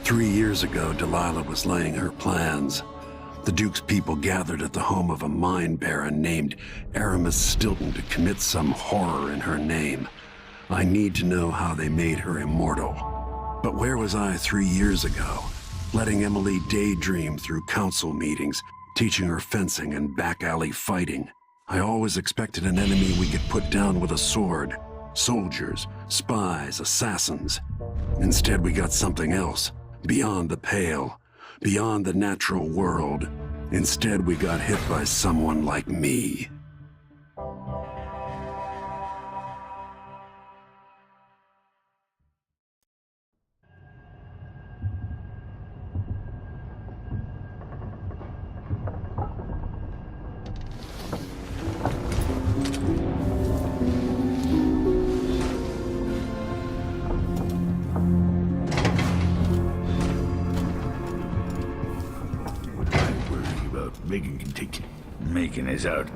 3 years ago, Delilah was laying her plans. The Duke's people gathered at the home of a mine baron named Aramis Stilton to commit some horror in her name. I need to know how they made her immortal. But where was I 3 years ago? Letting Emily daydream through council meetings, teaching her fencing and back-alley fighting. I always expected an enemy we could put down with a sword. Soldiers, spies, assassins. Instead, we got something else. Beyond the pale. Beyond the natural world. Instead, we got hit by someone like me. Megan is out.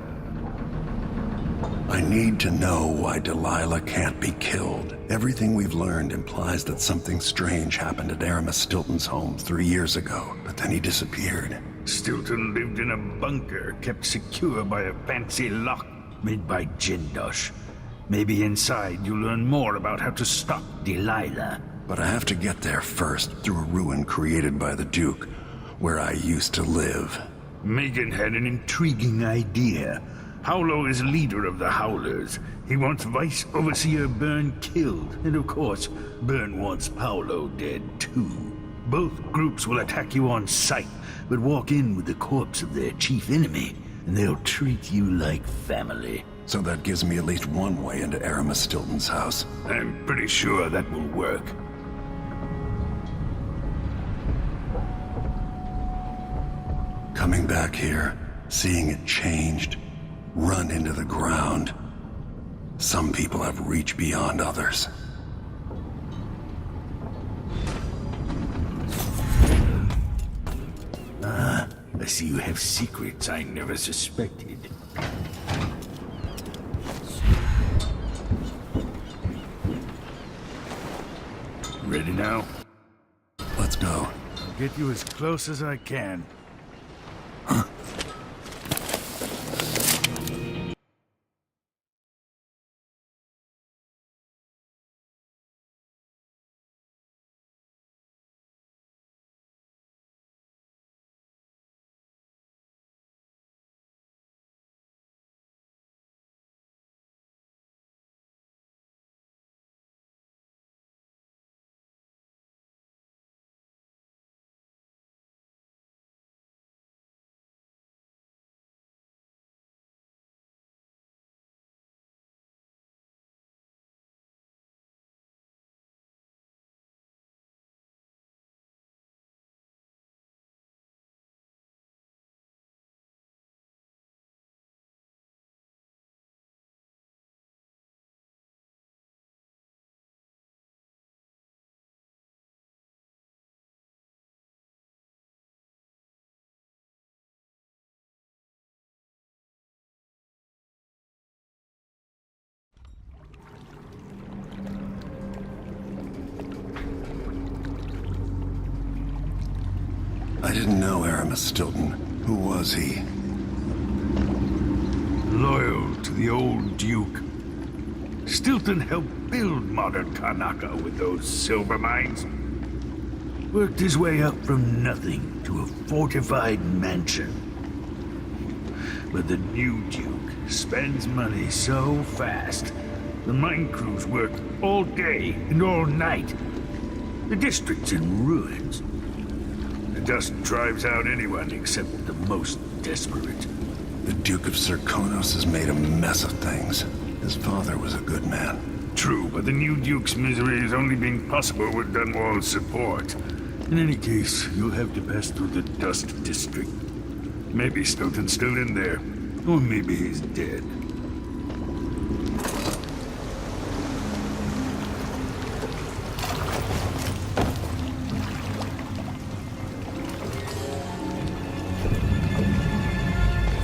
I need to know why Delilah can't be killed. Everything we've learned implies that something strange happened at Aramis Stilton's home 3 years ago, but then he disappeared. Stilton lived in a bunker kept secure by a fancy lock made by Jindosh. Maybe inside you'll learn more about how to stop Delilah. But I have to get there first, through a ruin created by the Duke, where I used to live. Megan had an intriguing idea. Paolo is leader of the Howlers. He wants Vice Overseer Byrne killed, and of course, Byrne wants Paolo dead too. Both groups will attack you on sight, but walk in with the corpse of their chief enemy, and they'll treat you like family. So that gives me at least one way into Aramis Stilton's house. I'm pretty sure that will work. Coming back here, seeing it changed, run into the ground. Some people have reached beyond others. I see you have secrets I never suspected. Ready now? Let's go. I'll get you as close as I can. I didn't know Aramis Stilton. Who was he? Loyal to the old Duke. Stilton helped build modern Karnaca with those silver mines. Worked his way up from nothing to a fortified mansion. But the new Duke spends money so fast, the mine crews work all day and all night. The district's in ruins. The dust drives out anyone except the most desperate. The Duke of Serkonos has made a mess of things. His father was a good man. True, but the new Duke's misery has only been possible with Dunwall's support. In any case, you'll have to pass through the Dust District. Maybe Stilton's still in there, or maybe he's dead.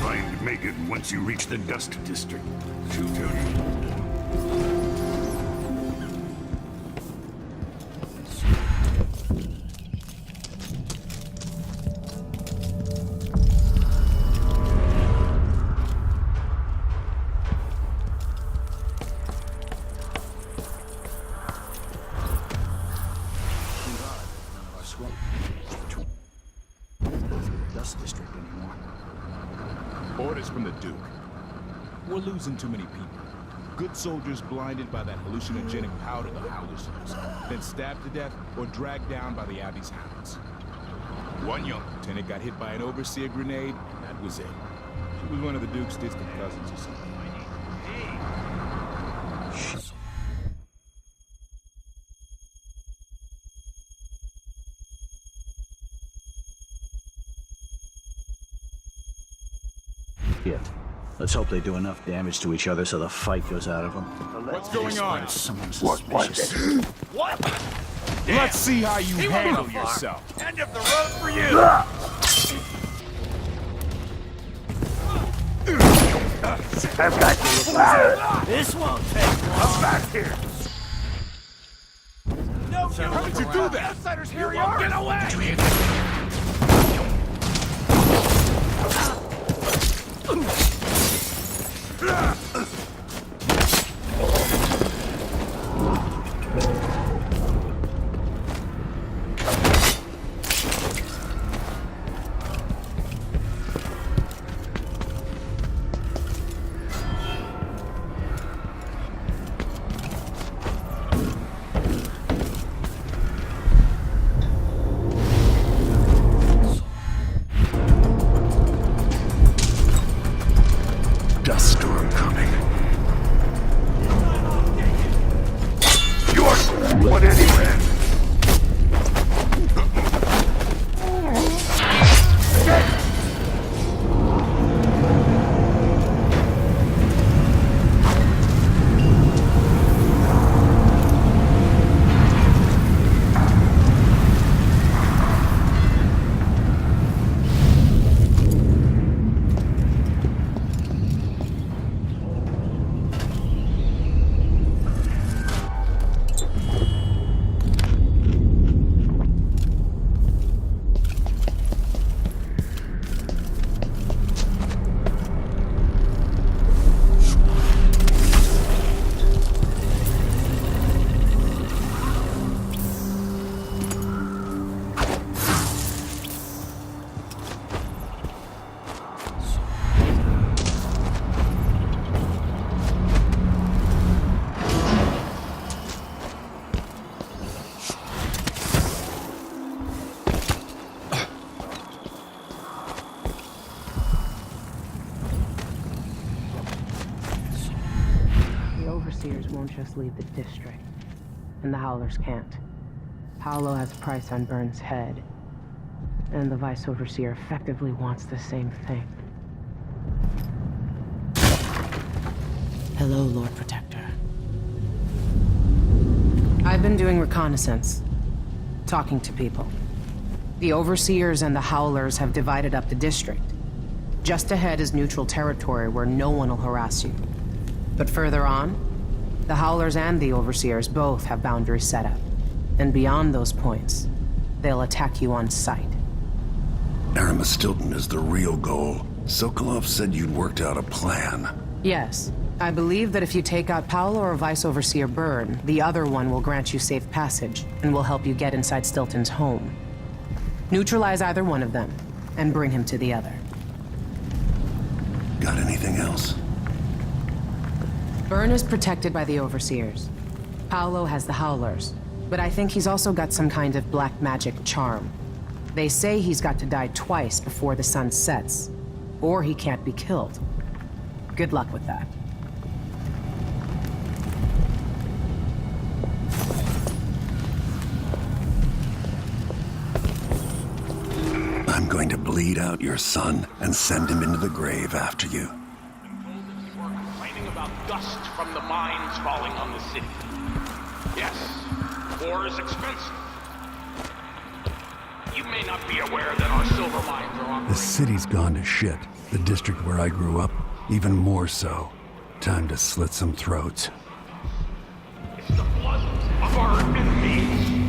Find Megan once you reach the Dust District. She'll tell you. Dust District anymore. Orders from the Duke. We're losing too many people. Good soldiers blinded by that hallucinogenic powder the howlers use, then stabbed to death or dragged down by the Abbey's hounds. One young lieutenant got hit by an overseer grenade, and that was it. She was one of the Duke's distant cousins or something. Yeah. Let's hope they do enough damage to each other so the fight goes out of them. What's going on? Someone suspicious. What? Let's see how you handle yourself. End of the road for you! I've got you. This won't take long. I'm back here. How did you do that? Outsiders, here you are! Get away! Did you hear that? Dust storm coming. You are one anywhere. Won't just leave the district, and the howlers can't. Paolo has a price on Byrne's head, and the Vice Overseer effectively wants the same thing. Hello, Lord Protector. I've been doing reconnaissance, talking to people. The Overseers and the Howlers have divided up the district. Just ahead is neutral territory where no one will harass you. But further on, the Howlers and the Overseers both have boundaries set up. And beyond those points, they'll attack you on sight. Aramis Stilton is the real goal. Sokolov said you'd worked out a plan. Yes. I believe that if you take out Paolo or Vice Overseer Byrne, the other one will grant you safe passage and will help you get inside Stilton's home. Neutralize either one of them, and bring him to the other. Got anything else? Byrne is protected by the Overseers. Paolo has the Howlers, but I think he's also got some kind of black magic charm. They say he's got to die twice before the sun sets, or he can't be killed. Good luck with that. I'm going to bleed out your son and send him into the grave after you. Complaining about dust from the mines falling on the city. Yes, war is expensive. You may not be aware that our silver mines are on. The city's gone to shit. The district where I grew up, even more so. Time to slit some throats. It's the blood of our enemies.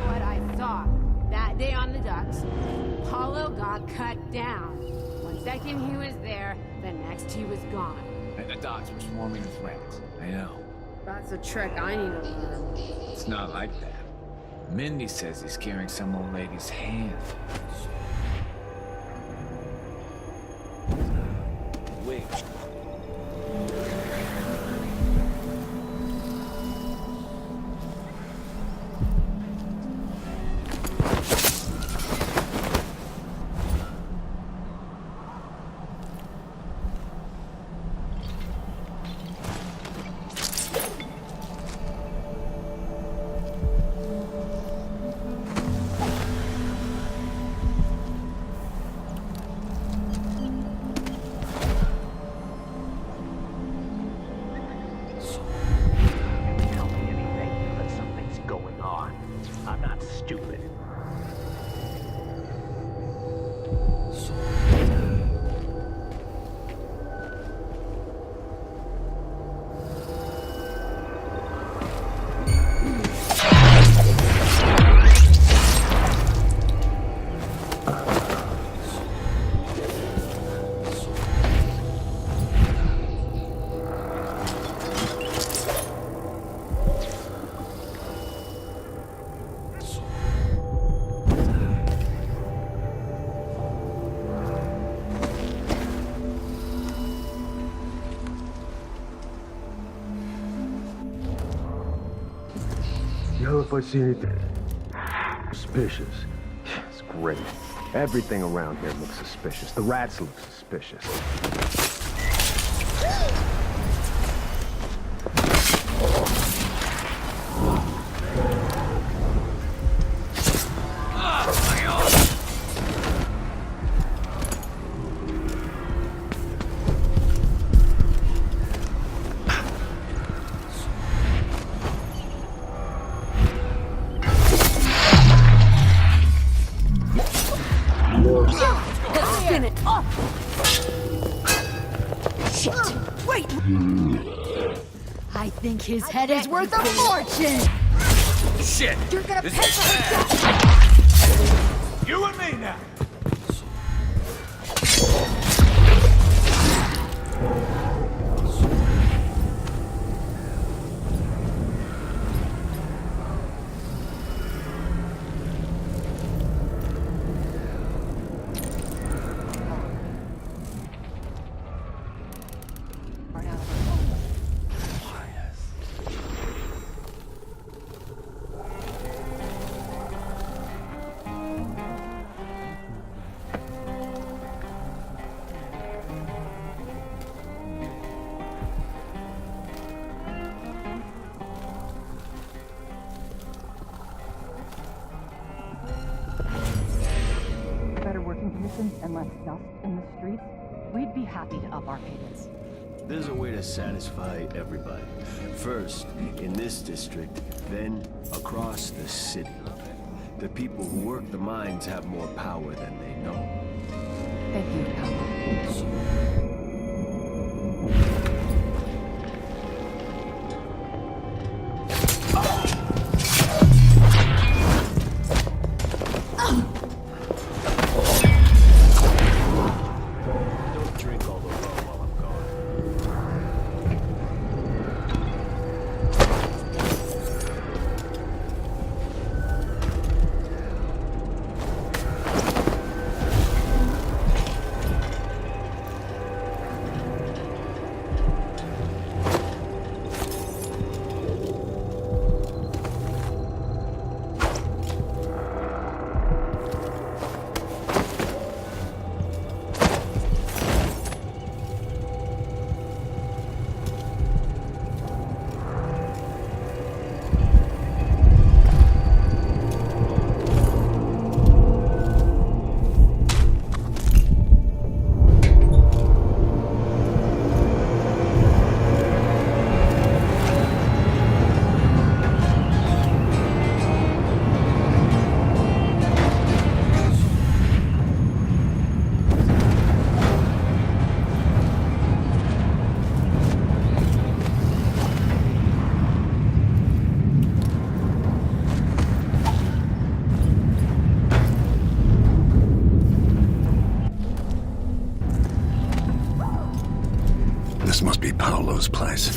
What I saw that day on the docks, Paolo got cut down. When Second he was there, the next he was gone. And the docks were swarming with rats. I know. That's a trick I need to learn. It's not like that. Mindy says he's carrying some old lady's hand. Wait. Tell me anything, but something's going on. I'm not stupid. Yo, if I see anything suspicious, it's great. Everything around here looks suspicious. The rats look suspicious. Spin it up! Shit! Wait! I think his head is worth a fortune! Shit! You're gonna pay This for is his bad. death! You and me now! Better working conditions and less dust in the streets, we'd be happy to up our payments. There's a way to satisfy everybody. First, in this district, then across the city. The people who work the mines have more power than they know. Thank you, Paolo. Don't drink all the rum while I'm gone. This must be Paolo's place.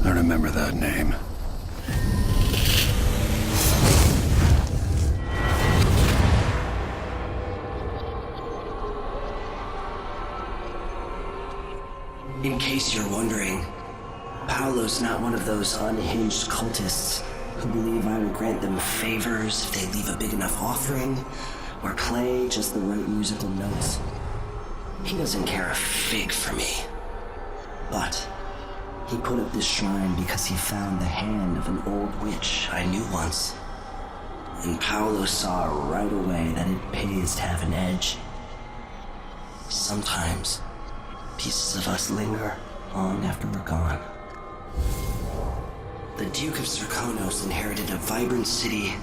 I remember that name. In case you're wondering, Paolo's not one of those unhinged cultists who believe I will grant them favors if they leave a big enough offering or play just the right musical notes. He doesn't care a fig for me. But he put up this shrine because he found the hand of an old witch I knew once. And Paolo saw right away that it pays to have an edge. Sometimes, pieces of us linger long after we're gone. The Duke of Zirconos inherited a vibrant city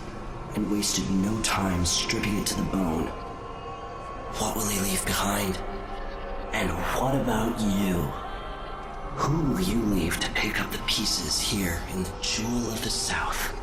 and wasted no time stripping it to the bone. What will he leave behind? And what about you? Who will you leave to pick up the pieces here in the Jewel of the South?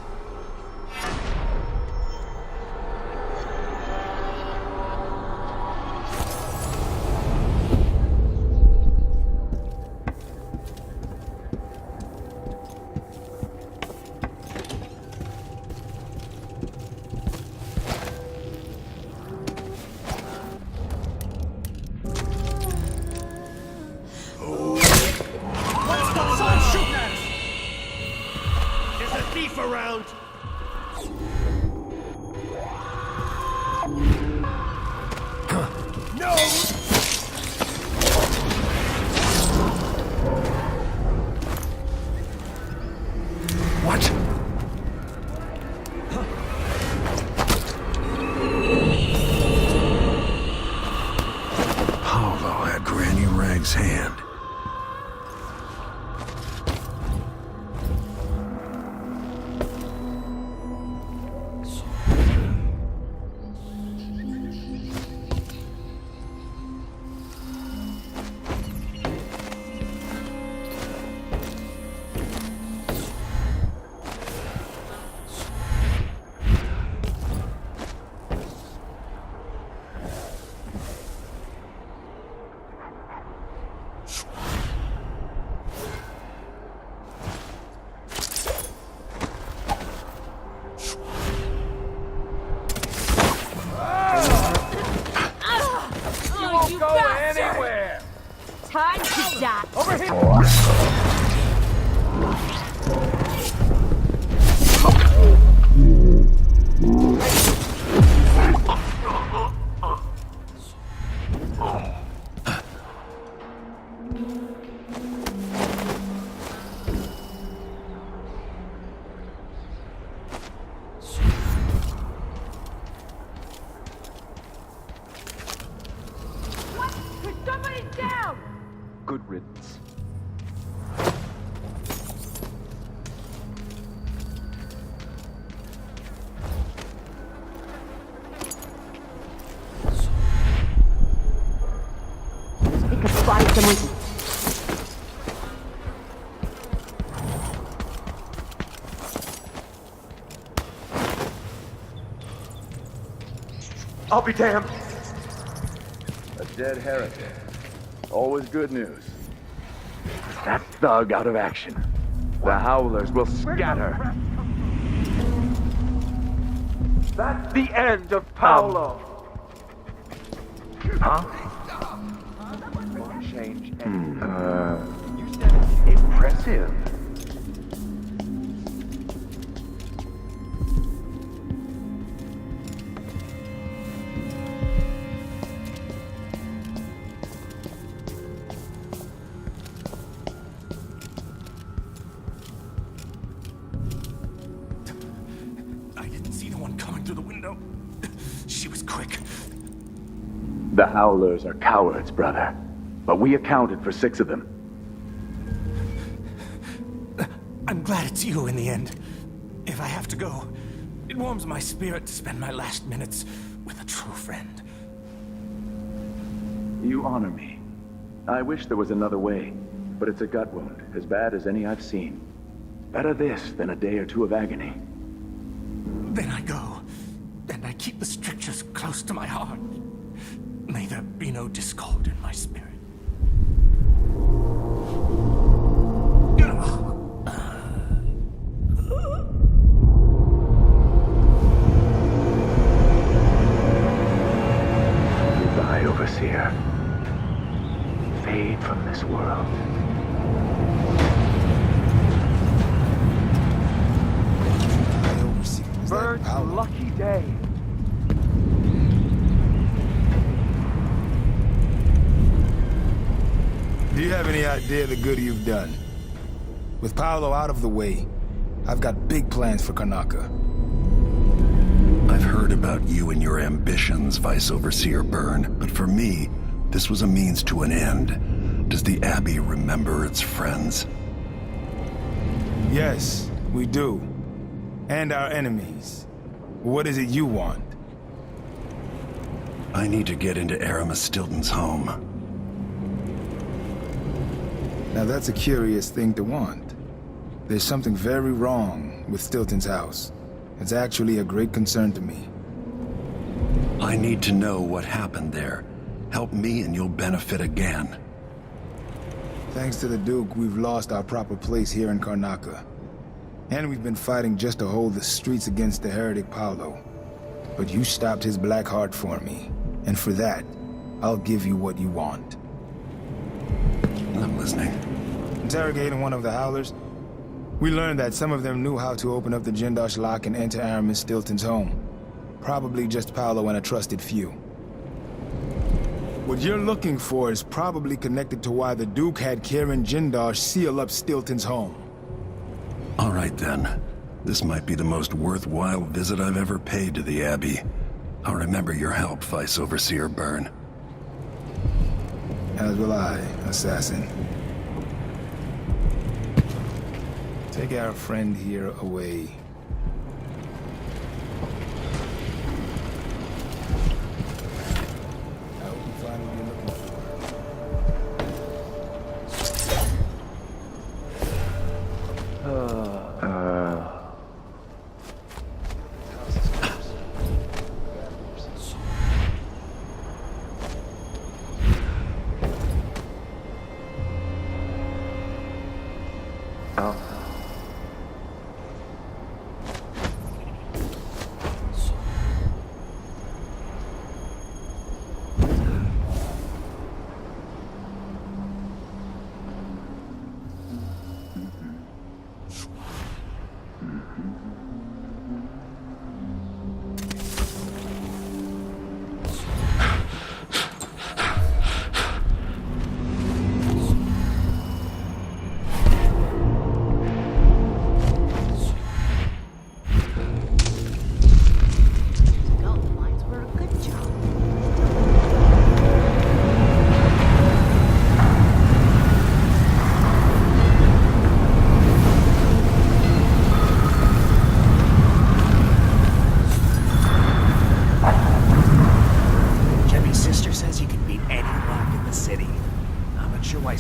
Around. No! What? Paolo had Granny Rag's hand. Time to die. Over here! Somebody's down! Good riddance. We could find someone. I'll be damned. A dead heretic. Always good news. That thug out of action. The howlers will scatter. That's the end of Paolo. Huh? Won't change anything. You said impressive. She was quick. The howlers are cowards, brother. But we accounted for 6 of them. I'm glad it's you in the end. If I have to go, it warms my spirit to spend my last minutes with a true friend. You honor me. I wish there was another way. but it's a gut wound, as bad as any I've seen. Better this than a day or two of agony. Then I go, and I keep the strictures close to my heart. May there be no discord in my spirit. Goodbye, Overseer. Fade from this world. Bird's lucky day. Do you have any idea the good you've done? With Paolo out of the way, I've got big plans for Karnaca. I've heard about you and your ambitions, Vice Overseer Byrne, but for me, this was a means to an end. Does the Abbey remember its friends? Yes, we do. And our enemies. What is it you want? I need to get into Aramis Stilton's home. Now that's a curious thing to want. There's something very wrong with Stilton's house. It's actually a great concern to me. I need to know what happened there. Help me and you'll benefit again. Thanks to the Duke, we've lost our proper place here in Karnaca. And we've been fighting just to hold the streets against the heretic Paolo. But you stopped his black heart for me. And for that, I'll give you what you want. I'm listening. Interrogating one of the howlers, we learned that some of them knew how to open up the Jindosh lock and enter Aramis Stilton's home. Probably just Paolo and a trusted few. What you're looking for is probably connected to why the Duke had Karen Jindosh seal up Stilton's home. All right then. This might be the most worthwhile visit I've ever paid to the Abbey. I'll remember your help, Vice Overseer Byrne. As will I, assassin. Take our friend here away. I hope you find what you're looking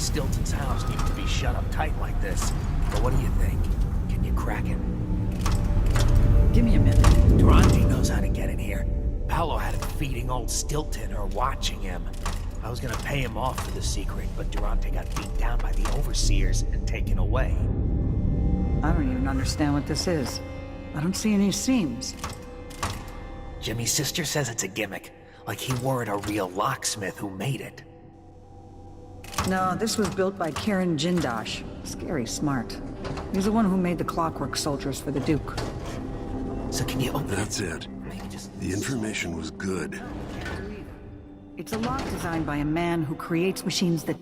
Stilton's house needs to be shut up tight like this. But what do you think? Can you crack it? Give me a minute. Durante knows how to get in here. Paolo had him feeding old Stilton or watching him. I was gonna pay him off for the secret, but Durante got beat down by the overseers and taken away. I don't even understand what this is. I don't see any seams. Jimmy's sister says it's a gimmick, like he weren't a real locksmith who made it. No, this was built by Karen Jindosh. Scary smart. He's the one who made the clockwork soldiers for the Duke. So can you open it? That's it. The information was good. It's a lock designed by a man who creates machines that